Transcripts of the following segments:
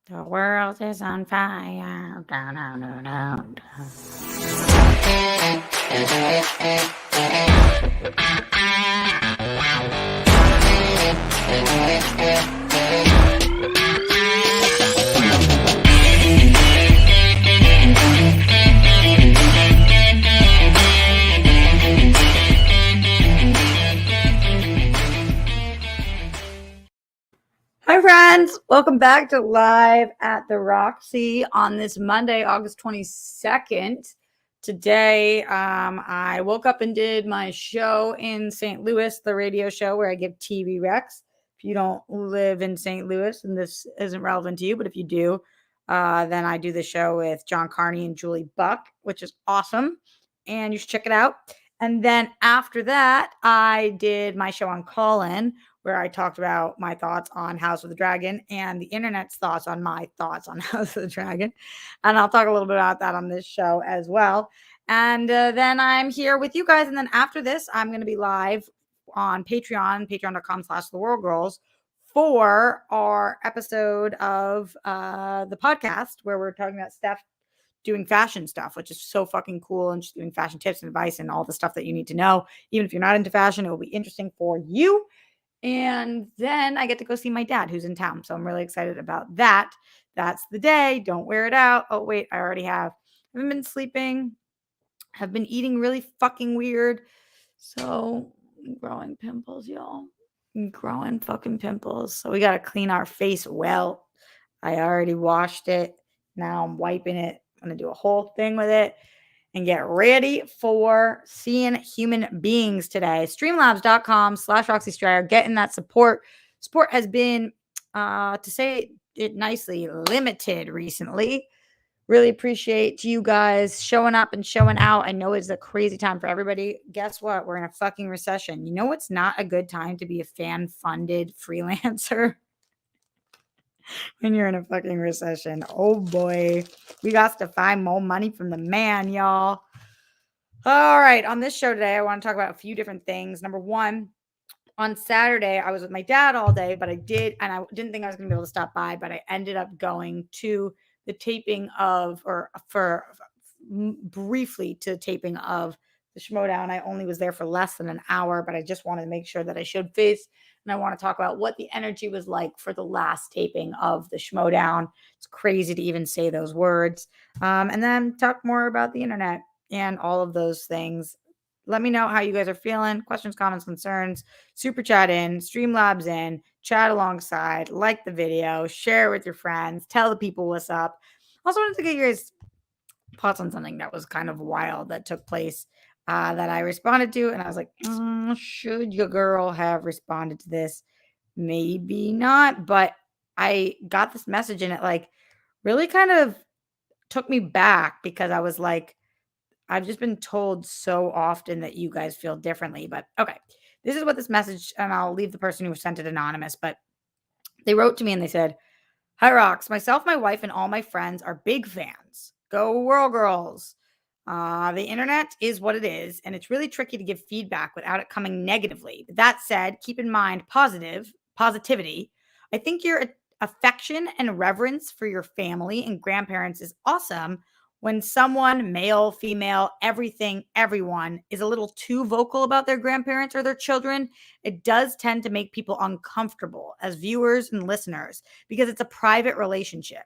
The world is on fire. Down, down, down, down, down. Hi, friends. Welcome back to Live at the Roxy on this Monday, August 22nd. Today, I woke up and did my show in St. Louis, the radio show where I give TV recs. If you don't live in St. Louis, and this isn't relevant to you, but if you do, then I do the show with John Carney and Julie Buck, which is awesome. And you should check it out. And then after that, I did my show on Call-In, where I talked about my thoughts on House of the Dragon and the internet's thoughts on my thoughts on House of the Dragon. And I'll talk a little bit about that on this show as well. And then I'm here with you guys. And then after this, I'm going to be live on Patreon, patreon.com/theworldgirls, for our episode of the podcast where we're talking about Steph doing fashion stuff, which is so fucking cool. And she's doing fashion tips and advice and all the stuff that you need to know. Even if you're not into fashion, it will be interesting for you. And then I get to go see my dad who's in town. So I'm really excited about that. That's the day. Don't wear it out. Oh, wait, I already have. I haven't been sleeping. Have been eating really fucking weird. So I'm growing pimples, y'all. I'm growing fucking pimples. So we got to clean our face well. I already washed it. Now I'm wiping it. I'm going to do a whole thing with it and get ready for seeing human beings today. Streamlabs.com/Roxy Stryer, getting that support. Support has been, to say it nicely, limited recently. Really appreciate you guys showing up and showing out. I know it's a crazy time for everybody. Guess what? We're in a fucking recession. You know what's not a good time to be a fan-funded freelancer? When you're in a fucking recession. Oh boy. We got to find more money from the man, y'all. All right. On this show today, I want to talk about a few different things. Number one, on Saturday, I was with my dad all day, but I didn't think I was going to be able to stop by, but I ended up going to the taping of, briefly to the taping of the Schmoedown. I only was there for less than an hour, but I just wanted to make sure that I showed face. And I want to talk about what the energy was like for the last taping of the Schmoedown. It's crazy to even say those words. And then talk more about the internet and all of those things. Let me know how you guys are feeling. Questions, comments, concerns. Super chat in, Streamlabs in, chat alongside, like the video, share it with your friends, tell the people what's up. Also wanted to get your guys' thoughts on something that was kind of wild that took place that I responded to. And I was like, should your girl have responded to this? Maybe not. But I got this message and it like really kind of took me back because I was like, I've just been told so often that you guys feel differently. But okay, this is what this message, and I'll leave the person who sent it anonymous, but they wrote to me and they said, "Hi, Rox. Myself, my wife, and all my friends are big fans. Go World Girls. The internet is what it is, and it's really tricky to give feedback without it coming negatively. But that said, keep in mind positivity. I think your affection and reverence for your family and grandparents is awesome. When someone, male, female, everything, everyone, is a little too vocal about their grandparents or their children, it does tend to make people uncomfortable as viewers and listeners because it's a private relationship.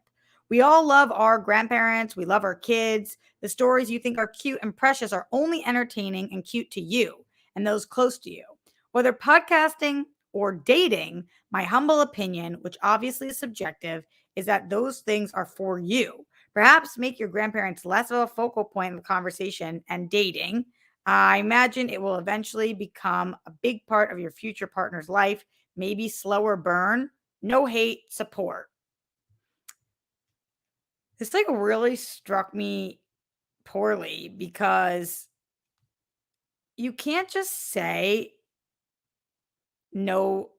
We all love our grandparents. We love our kids. The stories you think are cute and precious are only entertaining and cute to you and those close to you. Whether podcasting or dating, my humble opinion, which obviously is subjective, is that those things are for you. Perhaps make your grandparents less of a focal point in the conversation and dating. I imagine it will eventually become a big part of your future partner's life. Maybe slower burn. No hate, support." This like really struck me poorly because you can't just say no.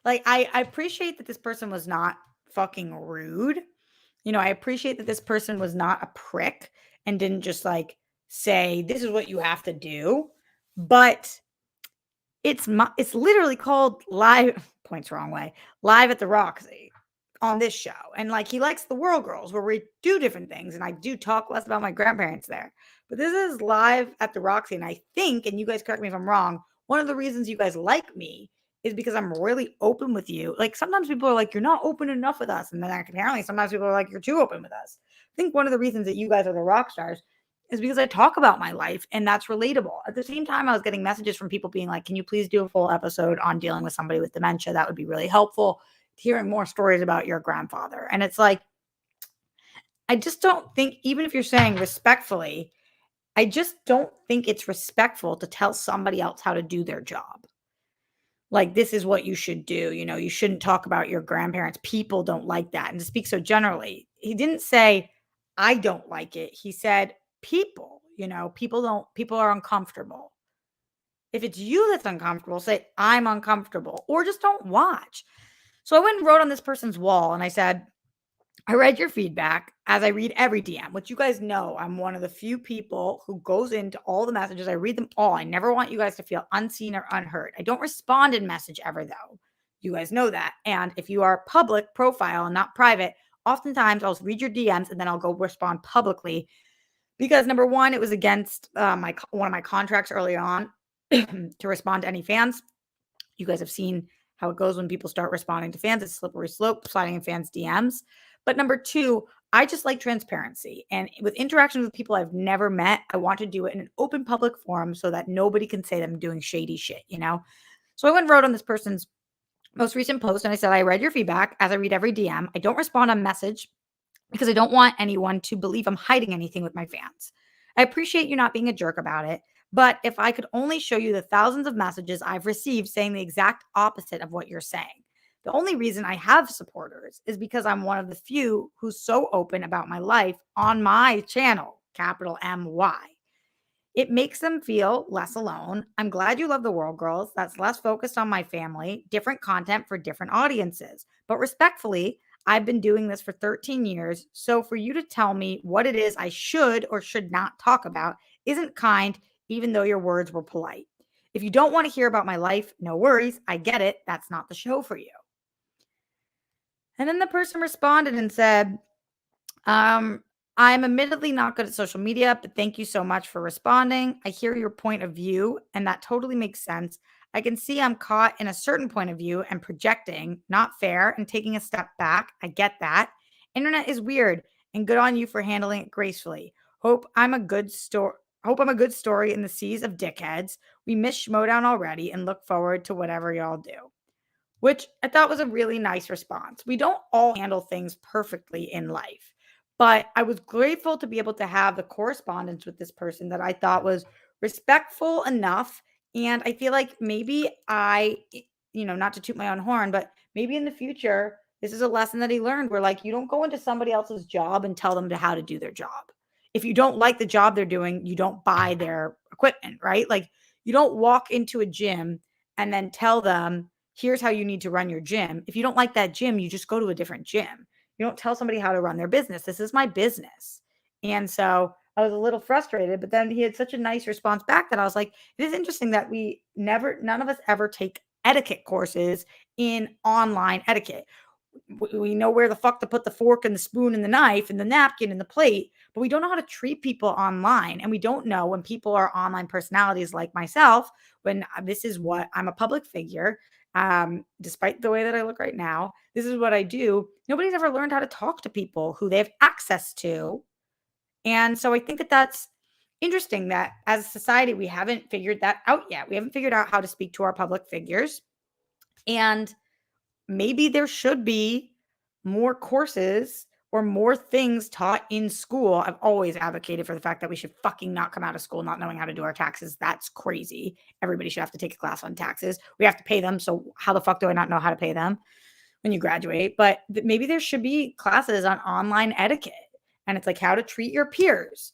Like I appreciate that this person was not fucking rude. I appreciate that this person was not a prick and didn't just like say this is what you have to do. But it's literally called live points wrong way. Live at the Roxy on this show. And like he likes the World Girls where we do different things. And I do talk less about my grandparents there. But this is live at the Roxy. And I think, and you guys correct me if I'm wrong, one of the reasons you guys like me is because I'm really open with you. Like sometimes people are like, you're not open enough with us. And then apparently sometimes people are like, you're too open with us. I think one of the reasons that you guys are the rock stars is because I talk about my life and that's relatable. At the same time, I was getting messages from people being like, can you please do a full episode on dealing with somebody with dementia? That would be really helpful. Hearing more stories about your grandfather. And it's like, I just don't think, even if you're saying respectfully, I just don't think it's respectful to tell somebody else how to do their job. Like, this is what you should do. You know, you shouldn't talk about your grandparents. People don't like that. And to speak so generally, he didn't say, I don't like it. He said, people, people are uncomfortable. If it's you that's uncomfortable, say, I'm uncomfortable, or just don't watch. So I went and wrote on this person's wall and I said, I read your feedback as I read every DM, which you guys know I'm one of the few people who goes into all the messages. I read them all. I never want you guys to feel unseen or unheard. I don't respond in message ever, though. You guys know that. And if you are public profile and not private, oftentimes I'll read your DMs and then I'll go respond publicly because number one, it was against one of my contracts early on to respond to any fans. You guys have seen how it goes when people start responding to fans. It's a slippery slope, sliding in fans' DMs. But number two, I just like transparency. And with interactions with people I've never met, I want to do it in an open public forum so that nobody can say that I'm doing shady shit, you know? So I went and wrote on this person's most recent post and I said, I read your feedback as I read every DM. I don't respond on message because I don't want anyone to believe I'm hiding anything with my fans. I appreciate you not being a jerk about it, but if I could only show you the thousands of messages I've received saying the exact opposite of what you're saying. The only reason I have supporters is because I'm one of the few who's so open about my life on my channel, capital MY. It makes them feel less alone. I'm glad you love the World Girls. That's less focused on my family, different content for different audiences. But respectfully, I've been doing this for 13 years. So for you to tell me what it is I should or should not talk about isn't kind, even though your words were polite. If you don't want to hear about my life, no worries. I get it. That's not the show for you. And then the person responded and said, I'm admittedly not good at social media, but thank you so much for responding. I hear your point of view, and that totally makes sense. I can see I'm caught in a certain point of view and projecting, not fair, and taking a step back. I get that. Internet is weird, and good on you for handling it gracefully. Hope I'm a good story in the seas of dickheads. We miss Schmoedown already and look forward to whatever y'all do. Which I thought was a really nice response. We don't all handle things perfectly in life, but I was grateful to be able to have the correspondence with this person that I thought was respectful enough. And I feel like maybe not to toot my own horn, but maybe in the future, this is a lesson that he learned where like you don't go into somebody else's job and tell them how to do their job. If you don't like the job they're doing, you don't buy their equipment, right? Like you don't walk into a gym and then tell them, here's how you need to run your gym. If you don't like that gym, you just go to a different gym. You don't tell somebody how to run their business. This is my business. And so I was a little frustrated, but then he had such a nice response back that I was like, it is interesting that none of us ever take etiquette courses in online etiquette. We know where the fuck to put the fork and the spoon and the knife and the napkin and the plate, but we don't know how to treat people online. And we don't know when people are online personalities like myself, when this is what I'm a public figure. Despite the way that I look right now, this is what I do. Nobody's ever learned how to talk to people who they have access to. And so I think that that's interesting that as a society, we haven't figured that out yet. We haven't figured out how to speak to our public figures. And maybe there should be more courses or more things taught in school. I've always advocated for the fact that we should fucking not come out of school not knowing how to do our taxes. That's crazy. Everybody should have to take a class on taxes. We have to pay them. So how the fuck do I not know how to pay them when you graduate? But maybe there should be classes on online etiquette. And it's like how to treat your peers,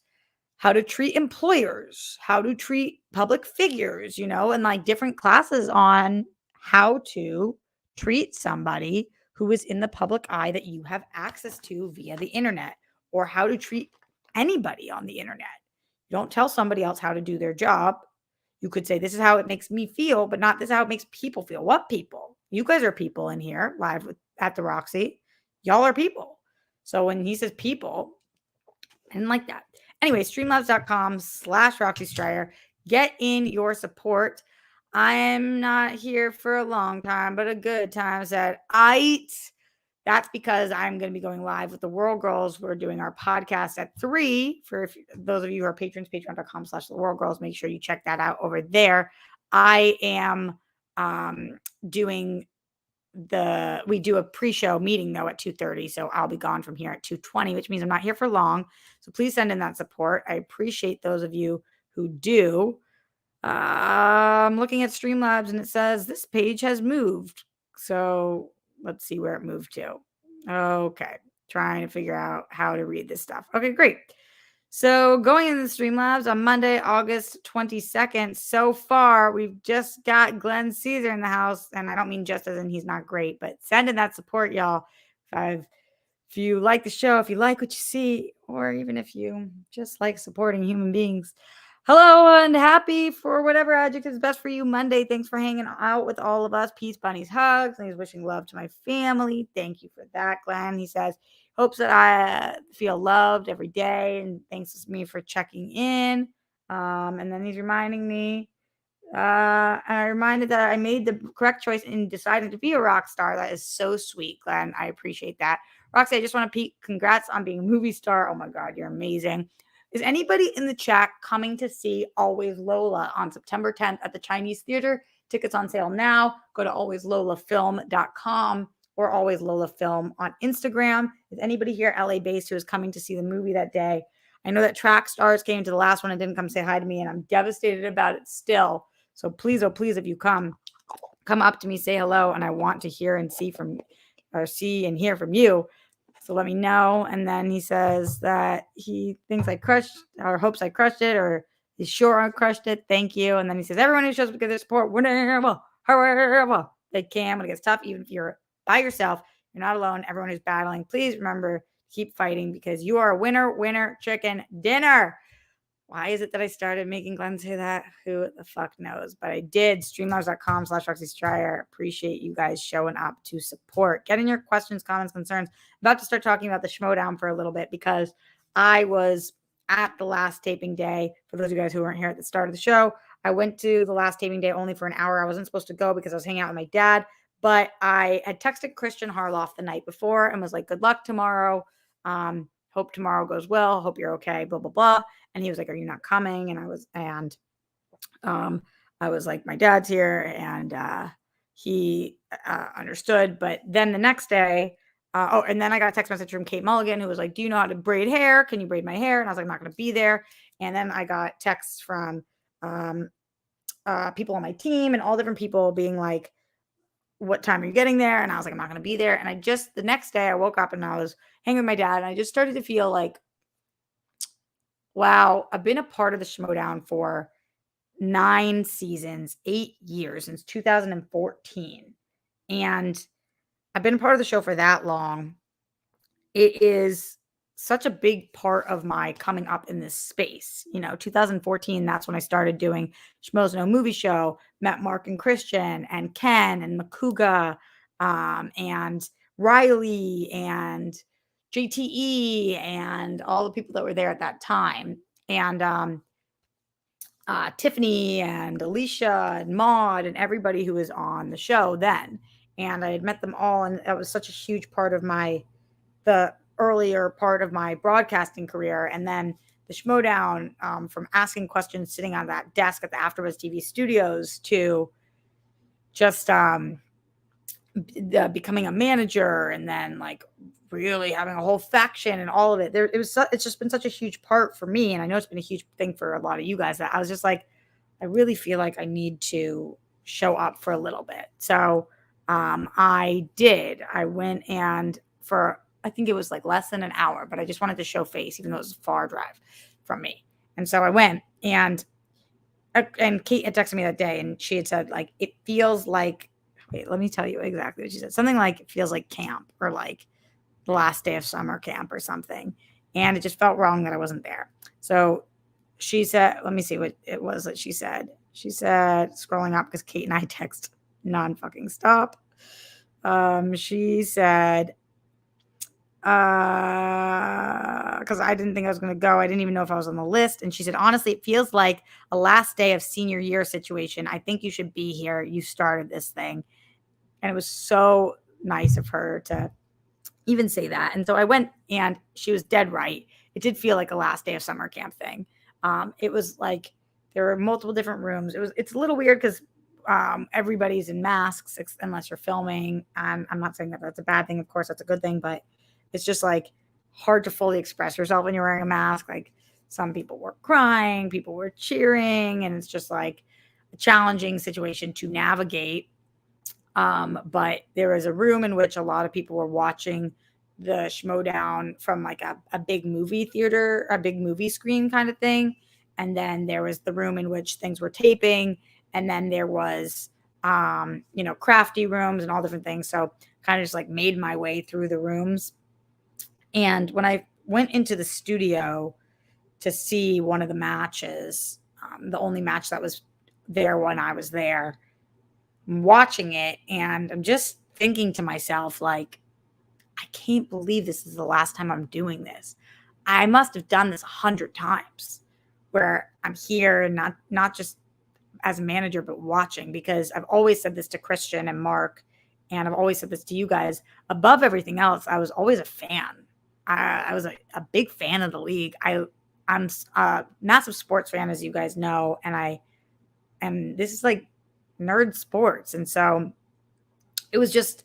how to treat employers, how to treat public figures, and like different classes on how to treat somebody who is in the public eye that you have access to via the internet, or how to treat anybody on the internet. You don't tell somebody else how to do their job. You could say, this is how it makes me feel, but not this is how it makes people feel. What people? You guys are people in here live at the Roxy. y'all are people. So when he says people, I didn't like that. Anyway, streamlabs.com/Roxy Stryer. Get in your support. I am not here for a long time, but a good time. Said I. That's because I'm going to be going live with the World Girls. We're doing our podcast at 3. For those of you who are patrons, patreon.com/the World Girls. Make sure you check that out over there. I am doing we do a pre-show meeting though at 2:30, so I'll be gone from here at 2:20, which means I'm not here for long. So please send in that support. I appreciate those of you who do. I'm looking at Streamlabs and it says this page has moved. So let's see where it moved to. Okay. Trying to figure out how to read this stuff. Okay, great. So going into the Streamlabs on Monday, August 22nd, so far we've just got Glenn Caesar in the house. And I don't mean just as in he's not great, but send in that support, y'all. If you like the show, if you like what you see, or even if you just like supporting human beings, hello and happy for whatever adjective is best for you Monday. Thanks for hanging out with all of us. Peace, bunnies, hugs. And he's wishing love to my family. Thank you for that, Glenn. He says, hopes that I feel loved every day, and thanks me for checking in. And then he's reminding me, I reminded that I made the correct choice in deciding to be a rock star. That is so sweet, Glenn. I appreciate that. Roxy, I just want to congrats on being a movie star. Oh my God, you're amazing. Is anybody in the chat coming to see Always Lola on September 10th at the Chinese Theater? Tickets on sale now. Go to alwayslolafilm.com or Always Lola Film on Instagram. Is anybody here LA based who is coming to see the movie that day? I know that Track Stars came to the last one and didn't come say hi to me, and I'm devastated about it still. So please, oh please, if you come up to me, say hello, and I want to hear and see and hear from you. So let me know. And then he says that he thinks I crushed or hopes I crushed it, or he's sure I crushed it. Thank you. And then he says, everyone who shows up because they support whenever they can when it gets tough, even if you're by yourself, you're not alone. Everyone who's battling, please remember, keep fighting because you are a winner, chicken dinner. Why is it that I started making Glenn say that? Who the fuck knows? But I did. Streamlabs.com/Roxy Stryer. Appreciate you guys showing up to support. Getting your questions, comments, concerns. About to start talking about the Schmoedown for a little bit because I was at the last taping day. For those of you guys who weren't here at the start of the show, I went to the last taping day only for an hour. I wasn't supposed to go because I was hanging out with my dad, but I had texted Christian Harloff the night before and was like, good luck tomorrow. Hope tomorrow goes well. Hope you're okay, blah, blah, blah. And he was like, are you not coming? And I was like, my dad's here. And he understood. But then the next day, and then I got a text message from Kate Mulligan, who was like, do you know how to braid hair? Can you braid my hair? And I was like, I'm not going to be there. And then I got texts from people on my team and all different people being like, what time are you getting there? And I was like, I'm not going to be there. And the next day I woke up and I was hanging with my dad and I just started to feel like, wow, I've been a part of the Schmoedown for 9 seasons, 8 years, since 2014. And I've been a part of the show for that long. It is such a big part of my coming up in this space. 2014, that's when I started doing Schmo's No Movie Show, met Mark and Christian and Ken and Makuga and Riley and JTE and all the people that were there at that time. And Tiffany and Alicia and Maud and everybody who was on the show then. And I had met them all. And that was such a huge part of the earlier part of my broadcasting career. And then the Schmoedown, from asking questions, sitting on that desk at the AfterBuzz TV studios to just becoming a manager and then like really having a whole faction and all of it. It's just been such a huge part for me. And I know it's been a huge thing for a lot of you guys that I was just like, I really feel like I need to show up for a little bit. So I did. I went and I think it was like less than an hour, but I just wanted to show face, even though it was a far drive from me. And so I went and Kate had texted me that day and she had said like, it feels like, wait, let me tell you exactly what she said. Something like it feels like camp or like the last day of summer camp or something. And it just felt wrong that I wasn't there. So she said, let me see what it was that she said. She said, scrolling up because Kate and I text non-fucking stop. She said, because I didn't think I was going to go. I didn't even know if I was on the list. And she said, honestly, it feels like a last day of senior year situation. I think you should be here. You started this thing. And it was so nice of her to even say that. And so I went, and she was dead right. It did feel like a last day of summer camp thing. It was like there were multiple different rooms. It's a little weird because everybody's in masks unless you're filming. And I'm not saying that that's a bad thing. Of course, that's a good thing, but it's just like hard to fully express yourself when you're wearing a mask. Like some people were crying, people were cheering, and it's just like a challenging situation to navigate. But there was a room in which a lot of people were watching the Schmoedown from like a big movie theater, a big movie screen kind of thing. And then there was the room in which things were taping. And then there was, crafty rooms and all different things. So kind of just like made my way through the rooms. And when I went into the studio to see one of the matches, the only match that was there when I was there, I'm watching it, and I'm just thinking to myself, like, I can't believe this is the last time I'm doing this. I must have done this 100 times where I'm here and not just as a manager, but watching, because I've always said this to Christian and Mark, and I've always said this to you guys. Above everything else, I was always a fan. I was a big fan of the league. I'm a massive sports fan, as you guys know, and this is like nerd sports. And so it was just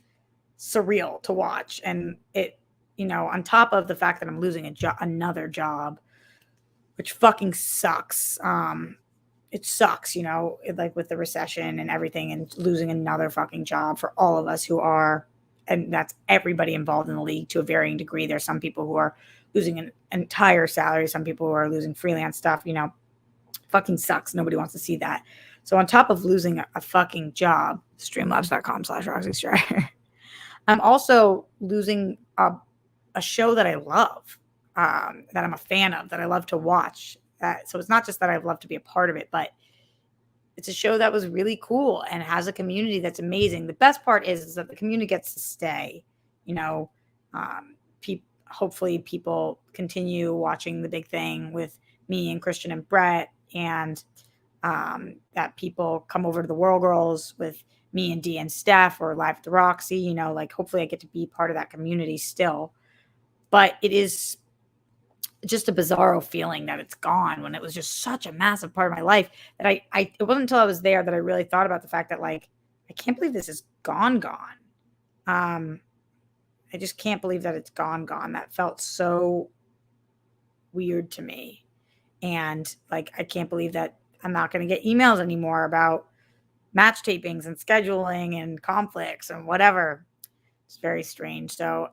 surreal to watch. And it, on top of the fact that I'm losing another job, which fucking sucks. It sucks, like with the recession and everything, and losing another fucking job for all of us who are, and that's everybody involved in the league to a varying degree. There's some people who are losing an entire salary, some people who are losing freelance stuff, fucking sucks. Nobody wants to see that. So on top of losing a fucking job, streamlabs.com/RoxyStrider, I'm also losing a show that I love, that I'm a fan of, that I love to watch. So it's not just that I love to be a part of it, but it's a show that was really cool and has a community that's amazing. The best part is that the community gets to stay. Hopefully people continue watching The Big Thing with me and Christian and Brett, and that people come over to the World Girls with me and Dee and Steph, or Live at the Roxy. Like hopefully I get to be part of that community still. But it is just a bizarro feeling that it's gone, when it was just such a massive part of my life that it wasn't until I was there that I really thought about the fact that, like, I can't believe this is gone. I just can't believe that it's gone. That felt so weird to me. And like, I can't believe that I'm not going to get emails anymore about match tapings and scheduling and conflicts and whatever. It's very strange. So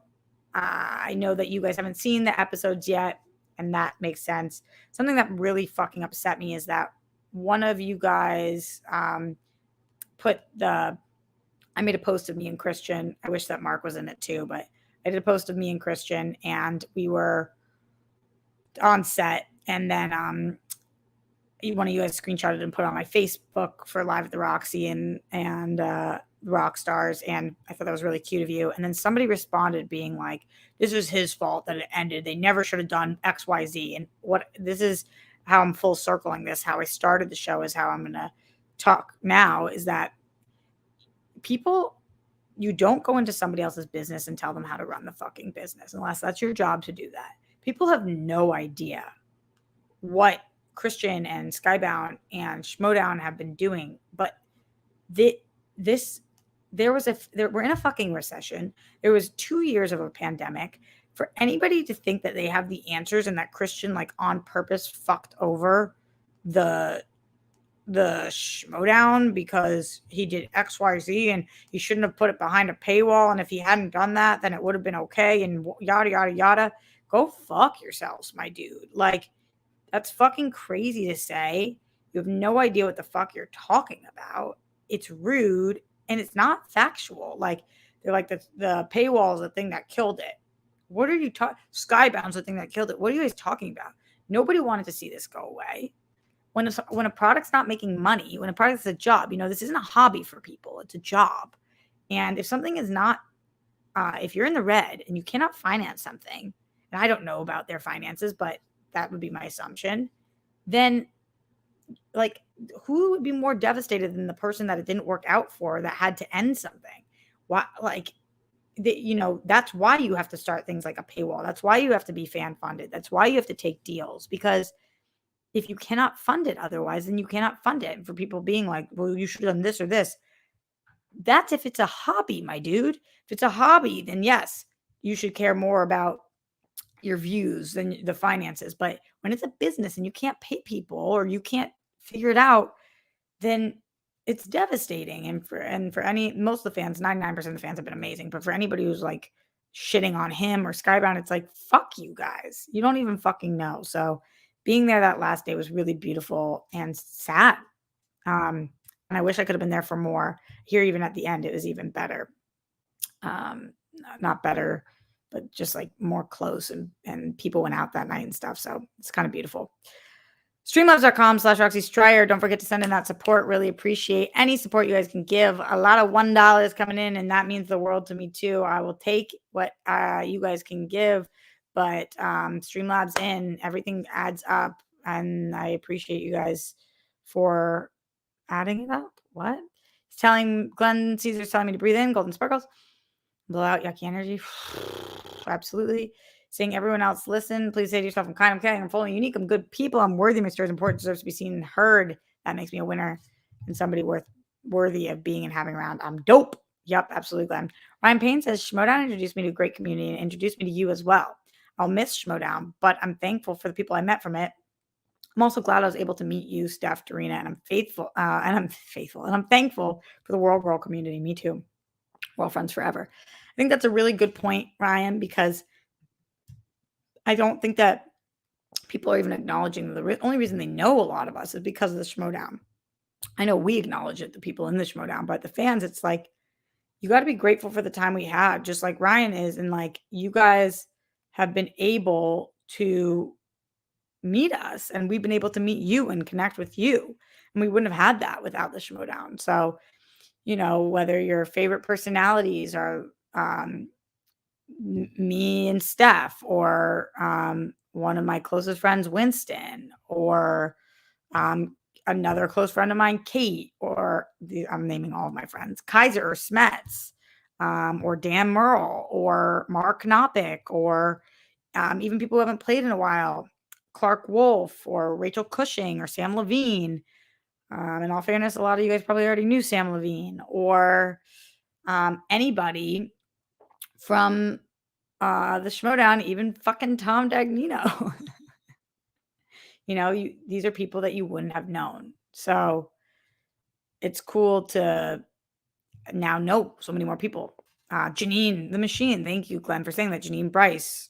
I know that you guys haven't seen the episodes yet, and that makes sense. Something that really fucking upset me is that one of you guys I made a post of me and Christian. I wish that Mark was in it too, but I did a post of me and Christian, and we were on set. And then one of you guys screenshotted and put on my Facebook for Live at the Roxy and Rock Stars, and I thought that was really cute of you. And then somebody responded being like, this was his fault that it ended. They never should have done XYZ. And this is how I'm full circling this. How I started the show is how I'm going to talk now, is that people, you don't go into somebody else's business and tell them how to run the fucking business unless that's your job to do that. People have no idea what Christian and Skybound and Schmoedown have been doing. But we're in a fucking recession. There was 2 years of a pandemic. For anybody to think that they have the answers, and that Christian, like, on purpose fucked over the Schmoedown because he did XYZ and he shouldn't have put it behind a paywall, and if he hadn't done that, then it would have been okay, and yada yada yada. Go fuck yourselves, my dude. Like, that's fucking crazy to say. You have no idea what the fuck you're talking about. It's rude, and it's not factual. Like, they're like, the paywall is the thing that killed it. What are you talking? Skybound's the thing that killed it. What are you guys talking about? Nobody wanted to see this go away. When a product's not making money, when a product's a job, this isn't a hobby for people. It's a job. And if something is not if you're in the red and you cannot finance something, and I don't know about their finances, but that would be my assumption, then like who would be more devastated than the person that it didn't work out for that had to end something? Why, like, that's why you have to start things like a paywall. That's why you have to be fan funded. That's why you have to take deals, because if you cannot fund it otherwise, then you cannot fund it. And for people being like, well, you should have done this or this, that's if it's a hobby, my dude. If it's a hobby, then yes, you should care more about your views than the finances. But when it's a business and you can't pay people or you can't figure it out, then it's devastating. And for any most of the fans, 99% of the fans have been amazing. But for anybody who's like shitting on him or Skybound, it's like, fuck you guys. You don't even fucking know. So being there that last day was really beautiful and sad. And I wish I could have been there for more. Here, even at the end, it was even better. Um, Not better, but just like more close, and people went out that night and stuff. So it's kind of beautiful. Streamlabs.com/Roxy Stryer. Don't forget to send in that support. Really appreciate any support you guys can give. A lot of $1 coming in, and that means the world to me too. I will take what you guys can give, but Streamlabs in, everything adds up, and I appreciate you guys for adding it up. What? He's telling Glenn Caesar's telling me to breathe in golden sparkles, blow out yucky energy. Absolutely. Saying everyone else, listen, please say to yourself, I'm kind, I'm caring, I'm full and unique, I'm good people, I'm worthy, my story is important, deserves to be seen and heard. That makes me a winner and somebody worthy of being and having around. I'm dope. Yep, absolutely, Glenn. Ryan Payne says, Schmoedown introduced me to a great community and introduced me to you as well. I'll miss Schmoedown, but I'm thankful for the people I met from it. I'm also glad I was able to meet you, Steph, Darina, and I'm faithful, and I'm thankful for the World Girl community. Me too. We're all friends forever. I think that's a really good point, Ryan, because I don't think that people are even acknowledging the only reason they know a lot of us is because of the Schmoedown. I know we acknowledge it, the people in the Schmoedown, but the fans, it's like, you got to be grateful for the time we had, just like Ryan is. And like, you guys have been able to meet us, and we've been able to meet you and connect with you. And we wouldn't have had that without the Schmoedown. So, whether your favorite personalities are me and Steph, or one of my closest friends, Winston, or another close friend of mine, Kate, or I'm naming all of my friends, Kaiser or Smets, or Dan Merle, or Mark Knoppick, or even people who haven't played in a while, Clark Wolf, or Rachel Cushing, or Sam Levine. In all fairness, a lot of you guys probably already knew Sam Levine, or anybody from the Schmoedown, even fucking Tom Dagnino. These are people that you wouldn't have known. So it's cool to now know so many more people. Janine the Machine, thank you, Glenn, for saying that. Janine Bryce,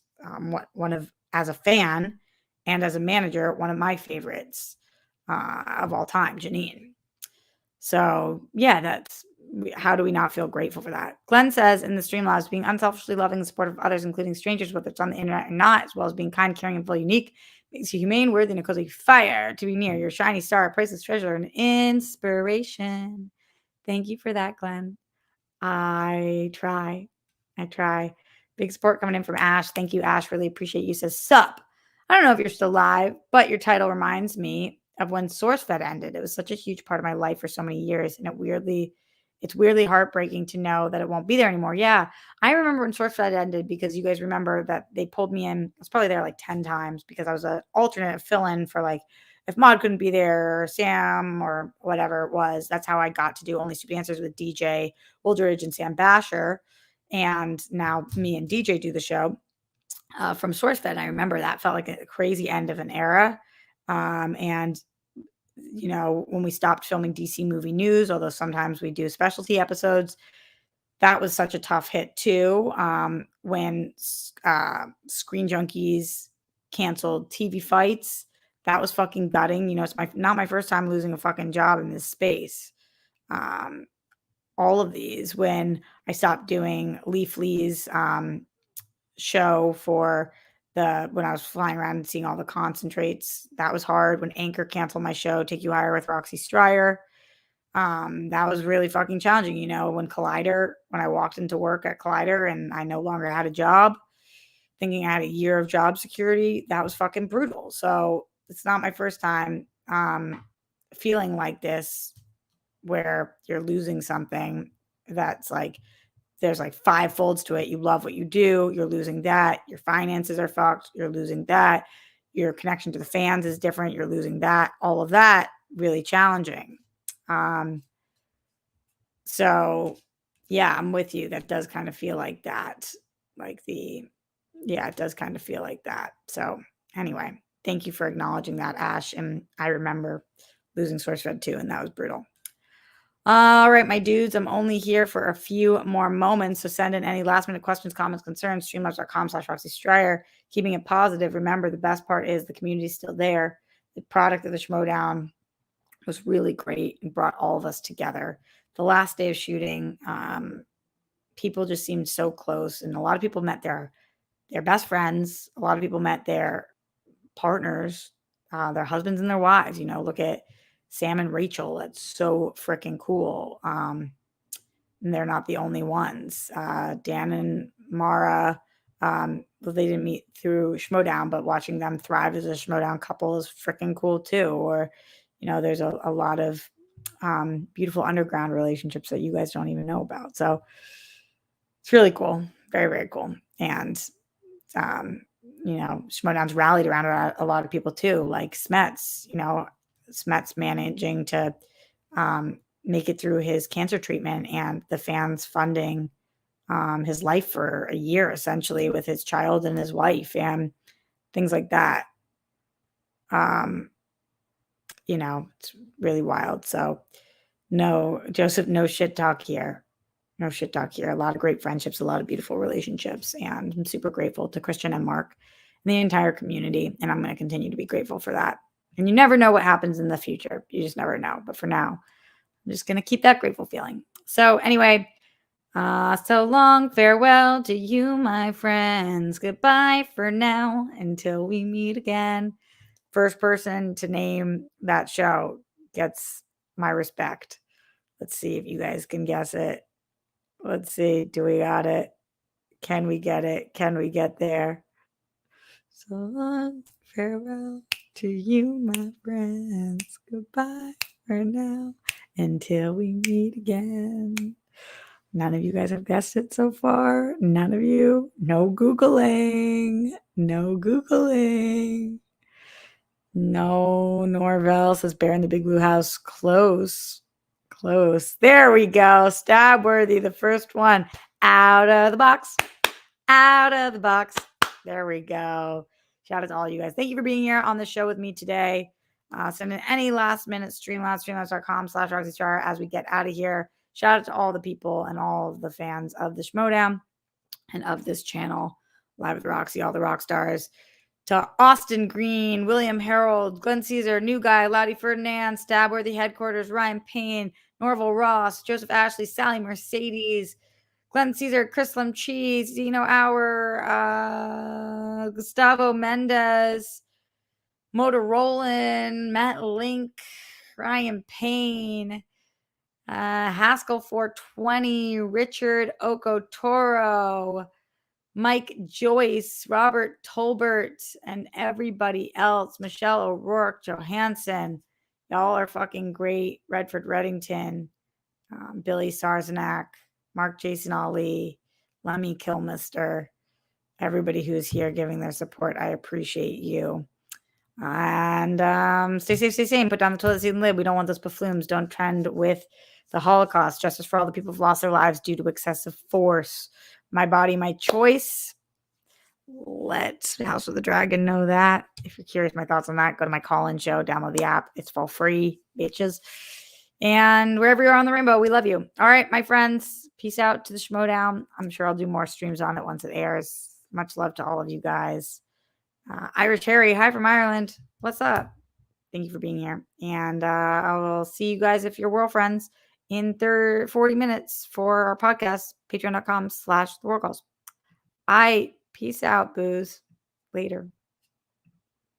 as a fan and as a manager, one of my favorites of all time, Janine. So yeah, how do we not feel grateful for that? Glenn says in the Streamlabs, being unselfishly loving and supportive of others, including strangers, whether it's on the internet or not, as well as being kind, caring, and fully unique, makes you humane, worthy, and a cozy fire to be near. Your shiny star, a priceless treasure, and inspiration. Thank you for that, Glenn. I try. Big support coming in from Ash. Thank you, Ash. Really appreciate you. Says, sup. I don't know if you're still live, but your title reminds me of when SourceFed ended. It was such a huge part of my life for so many years, and it's weirdly heartbreaking to know that it won't be there anymore. Yeah, I remember when SourceFed ended, because you guys remember that they pulled me in. I was probably there like 10 times because I was an alternate fill-in for, like, if Maud couldn't be there, or Sam, or whatever it was. That's how I got to do Only Stupid Answers with DJ Woldridge and Sam Basher. And now me and DJ do the show from SourceFed. I remember that felt like a crazy end of an era. And when we stopped filming DC Movie News, although sometimes we do specialty episodes, that was such a tough hit too. When Screen Junkies canceled TV Fights, that was fucking gutting. It's not my first time losing a fucking job in this space. All of these, when I stopped doing Leaf Lee's show when I was flying around and seeing all the concentrates, that was hard. When Anchor canceled my show, Take You Higher with Roxy Stryer, That was really fucking challenging. When I walked into work at Collider and I no longer had a job, thinking I had a year of job security, that was fucking brutal. So it's not my first time feeling like this, where you're losing something that's like, there's like 5 folds to it. You love what you do, you're losing that. Your finances are fucked, you're losing that. Your connection to the fans is different, you're losing that. All of that really challenging. So yeah, I'm with you. That does kind of feel like that. It does kind of feel like that. So anyway, thank you for acknowledging that, Ash. And I remember losing SourceFed too, and that was brutal. All right, my dudes, I'm only here for a few more moments. So send in any last minute questions, comments, concerns, streamlabs.com/Roxy Stryer. Keeping it positive. Remember, the best part is the community's still there. The product of the Schmoedown was really great and brought all of us together. The last day of shooting, people just seemed so close, and a lot of people met their best friends. A lot of people met their partners, their husbands and their wives. Look at Sam and Rachel. That's so freaking cool. And they're not the only ones. Dan and Mara, they didn't meet through Schmoedown, but watching them thrive as a Schmoedown couple is freaking cool too. Or, there's a lot of beautiful underground relationships that you guys don't even know about. So it's really cool. Very, very cool. And, Schmoedown's rallied around a lot of people too, like Smets. Smets managing to make it through his cancer treatment, and the fans funding his life for a year, essentially, with his child and his wife and things like that. It's really wild. So no, Joseph, no shit talk here. No shit talk here. A lot of great friendships, a lot of beautiful relationships. And I'm super grateful to Christian and Mark and the entire community. And I'm going to continue to be grateful for that. And you never know what happens in the future. You just never know. But for now, I'm just going to keep that grateful feeling. So anyway, so long, farewell to you, my friends. Goodbye for now until we meet again. First person to name that show gets my respect. Let's see if you guys can guess it. Let's see. Do we got it? Can we get it? Can we get there? So long, farewell to you, my friends. Goodbye for now until we meet again. None of you guys have guessed it so far. None of you. No Googling. No Googling. No, Norvell says Bear in the Big Blue House. Close. Close. There we go. Stab worthy. The first one. Out of the box. Out of the box. There we go. Shout out to all you guys. Thank you for being here on the show with me today. Send in any last minute streamlabs.com/Roxy Stryer as we get out of here. Shout out to all the people and all of the fans of the Schmoedown and of this channel, Live with Roxy, all the rock stars. To Austin Green, William Harold, Glenn Caesar, New Guy, Lottie Ferdinand, Stabworthy Headquarters, Ryan Payne, Norval Ross, Joseph Ashley, Sally Mercedes, Glenn Caesar, Chris Lim Cheese, Dino Hour, Gustavo Mendez, Motorola, Matt Link, Ryan Payne, Haskell 420, Richard Okotoro, Mike Joyce, Robert Tolbert, and everybody else. Michelle O'Rourke, Johansson. Y'all are fucking great. Redford Reddington, Billy Sarzanak, Mark Jason Ali, Lemmy Kilmister, everybody who's here giving their support. I appreciate you. And stay safe, stay sane. Put down the toilet seat and lid. We don't want those buffoons. Don't trend with the Holocaust. Justice for all the people who've lost their lives due to excessive force. My body, my choice. Let House of the Dragon know that. If you're curious, my thoughts on that, go to my call-in show. Download the app. It's for free, bitches. And wherever you're on the rainbow, we love you. All right, my friends. Peace out to the Schmoedown. I'm sure I'll do more streams on it once it airs. Much love to all of you guys. Irish Harry, hi from Ireland. What's up? Thank you for being here. And I will see you guys, if you're world friends, in 40 minutes for our podcast, patreon.com/theworldcalls. Peace out, booze. Later.